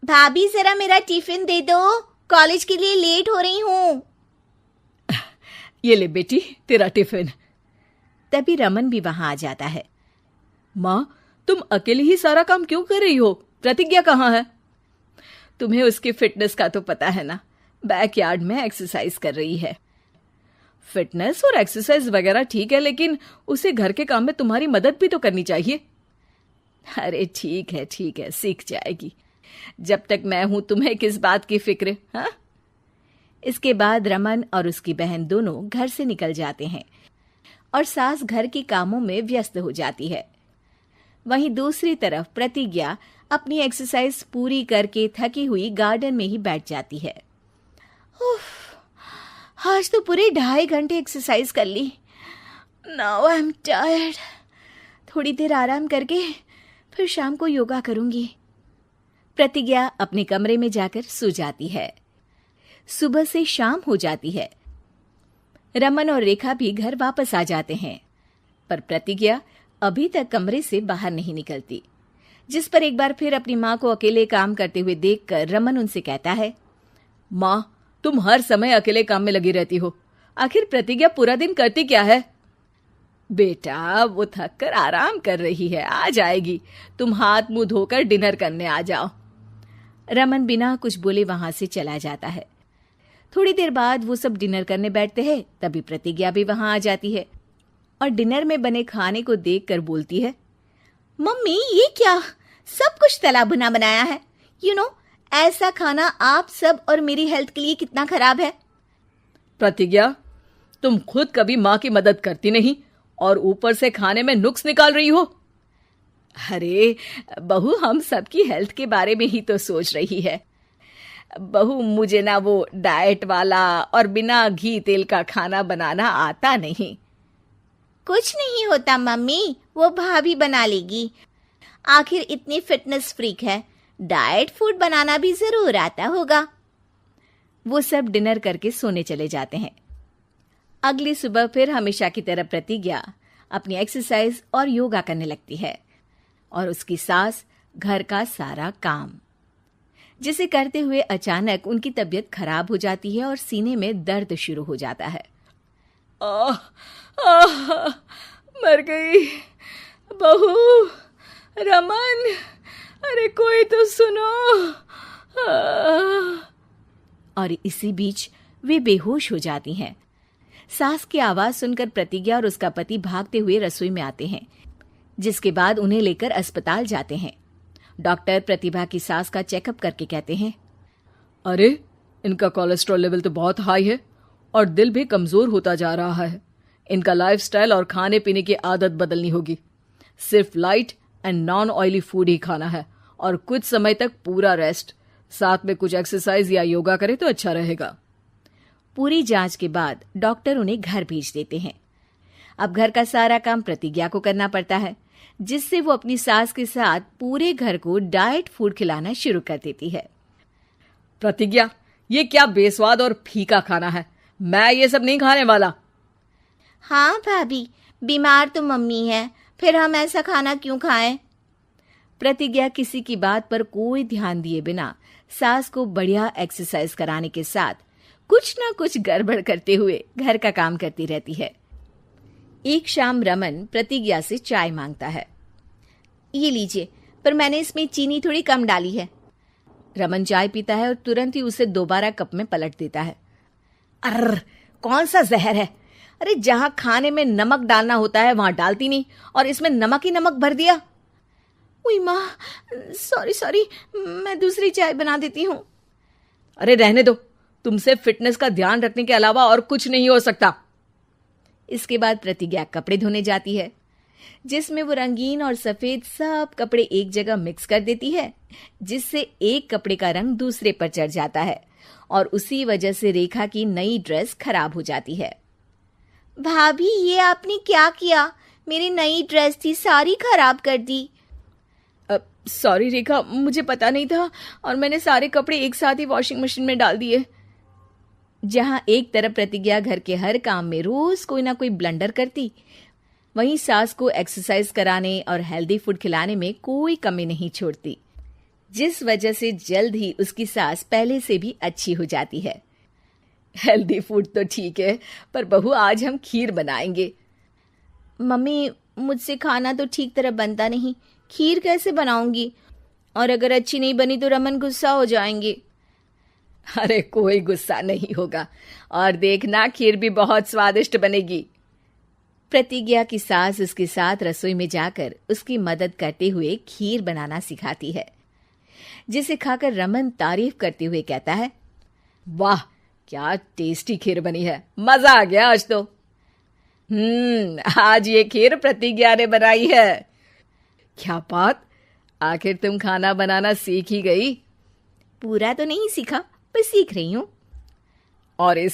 भाभी जरा मेरा टिफिन दे दो, कॉलेज के लिए लेट हो रही हूँ। ये ले बेटी तेरा टिफिन। तभी रमन भी वहां आ जाता है। माँ, तुम अकेले ही सारा काम क्यों कर रही हो? प्रतिज्ञा कहाँ है? तुम्हें उसकी फिटनेस का तो पता है ना, बैकयार्ड में एक्सरसाइज कर रही है। फिटनेस और एक्सरसाइज वगैरह ठीक है, लेकिन उसे घर के काम में तुम्हारी मदद भी तो करनी चाहिए। अरे ठीक है, सीख जाएगी। जब तक मैं हूं तुम्हें किस बात की फिक्र? हाँ। इसके बाद रमन और उसकी बहन दोनों घर से निकल जाते हैं और सास घर के कामों में व्यस्त हो जाती है। वहीं दूसरी तरफ प्रतिज्ञा अपनी एक्सरसाइज पूरी करके थकी हुई गार्डन में ही बैठ जाती है। आज तो पूरे 2.5 घंटे एक्सरसाइज कर ली। Now I am tired. थोड़ी देर आराम करके फिर शाम को योगा करूंगी। प्रतिज्ञा अपने कमरे में जाकर सो जाती है। सुबह से शाम हो जाती है। रमन और रेखा भी घर वापस आ जाते हैं, पर प्रतिज्ञा अभी तक कमरे से बाहर नहीं निकलती, जिस पर एक बार फिर अपनी माँ को अकेले काम करते हुए देखकर रमन उनसे कहता है, माँ, तुम हर समय अकेले काम में लगी रहती हो। आखिर प्रतिज्ञा पूरा दिन करती क्या है? बेटा, वो थक कर आराम कर रही है, आ जाएगी। तुम हाथ मुंह धोकर डिनर करने आ जाओ। रमन बिना कुछ बोले वहां से चला जाता है। थोड़ी देर बाद वो सब डिनर करने बैठते हैं। तभी प्रतिज्ञा भी वहां आ जाती है और डिनर में बने खाने को देखकर बोलती है, मम्मी ये क्या, सब कुछ तला भुना बनाया है। ऐसा खाना आप सब और मेरी हेल्थ के लिए कितना खराब है। प्रतिज्ञा, तुम खुद कभी माँ की मदद करती नहीं और ऊपर से खाने में नुक्स निकाल रही हो। अरे बहू, हम सबकी हेल्थ के बारे में ही तो सोच रही है। बहू, मुझे ना वो डाइट वाला और बिना घी तेल का खाना बनाना आता नहीं। कुछ नहीं होता मम्मी, वो भाभी बना लेगी। आखिर इतनी फिटनेस फ्रीक है, डाइट फूड बनाना भी जरूर आता होगा। वो सब डिनर करके सोने चले जाते हैं। अगली सुबह फिर हमेशा की तरह प्रतिज्ञा अपनी एक्सरसाइज और योगा करने लगती है और उसकी सास घर का सारा काम, जिसे करते हुए अचानक उनकी तबीयत खराब हो जाती है और सीने में दर्द शुरू हो जाता है। मर गई बहू। रमन, अरे कोई तो सुनो। और इसी बीच वे बेहोश हो जाती हैं। सास की आवाज सुनकर प्रतिज्ञा और उसका पति भागते हुए रसोई में आते हैं, जिसके बाद उन्हें लेकर अस्पताल जाते हैं। डॉक्टर प्रतिभा की सास का चेकअप करके कहते हैं, अरे इनका कोलेस्ट्रॉल लेवल तो बहुत हाई है और दिल भी कमजोर होता जा रहा है। इनका लाइफस्टाइल और खाने पीने की आदत बदलनी होगी। सिर्फ light and non oily food ही खाना है और कुछ समय तक पूरा रेस्ट, साथ में कुछ एक्सरसाइज या योगा करे तो अच्छा रहेगा। पूरी जांच के बाद डॉक्टर उन्हें घर भेज देते हैं। अब घर का सारा काम प्रतिज्ञा को करना पड़ता है, जिससे वो अपनी सास के साथ पूरे घर को डाइट फूड खिलाना शुरू कर देती है। प्रतिज्ञा, ये क्या बेस्वाद और फीका खाना है, मैं ये सब नहीं खाने वाला। हाँ भाभी, बीमार तो मम्मी है, फिर हम ऐसा खाना क्यों खाएं? प्रतिज्ञा किसी की बात पर कोई ध्यान दिए बिना सास को बढ़िया एक्सरसाइज कराने के साथ कुछ ना कुछ गड़बड़ करते हुए घर का काम करती रहती है। एक शाम रमन प्रतिज्ञा से चाय मांगता है। ये लीजिए, पर मैंने इसमें चीनी थोड़ी कम डाली है। रमन चाय पीता है और तुरंत ही उसे दोबारा कप में पलट देता है। अर्र, कौन सा जहर है? अरे जहां खाने में नमक डालना होता है वहां डालती नहीं और इसमें नमक ही नमक भर दिया। उई माँ, सॉरी, मैं दूसरी चाय बना देती हूँ। अरे रहने दो, तुमसे फिटनेस का ध्यान रखने के अलावा और कुछ नहीं हो सकता। इसके बाद प्रतिज्ञा कपड़े धोने जाती है, जिसमें वो रंगीन और सफेद सब कपड़े एक जगह मिक्स कर देती है, जिससे एक कपड़े का रंग दूसरे पर चढ़ जाता है और उसी वजह से रेखा की नई ड्रेस खराब हो जाती है। भाभी, ये आपने क्या किया? मेरी नई ड्रेस थी, सारी खराब कर दी। सॉरी रेखा, मुझे पता नहीं था और मैंने सारे कपड़े एक साथ ही वॉशिंग मशीन में डाल दिए। जहां एक तरफ प्रतिज्ञा घर के हर काम में रोज कोई ना कोई ब्लंडर करती, वहीं सास को एक्सरसाइज कराने और हेल्दी फूड खिलाने में कोई कमी नहीं छोड़ती। जिस वजह से जल्द ही उसकी सास पहले से भी अच्छी हो जाती है। हेल्दी फूड तो ठीक है, पर बहू आज हम खीर बनाएंगे। मम्मी, मुझसे खाना तो ठीक तरह बनता नहीं, खीर कैसे बनाऊंगी? और अगर अच्छी नहीं बनी तो रमन गुस्सा हो जाएंगे। अरे कोई गुस्सा नहीं होगा, और देखना खीर भी बहुत स्वादिष्ट बनेगी। प्रतिज्ञा की सास उसके साथ रसोई में जाकर उसकी मदद करते हुए खीर बनाना सिखाती है, जिसे खाकर रमन तारीफ करते हुए कहता है, वाह क्या टेस्टी खीर बनी है, मजा आ गया आज तो। आज ये खीर प्रतिज्ञा ने बनाई है। क्या बात, आखिर तुम खाना बनाना सीख ही गई? पूरा तो नहीं सीखा, पर सीख रही हूं। और इस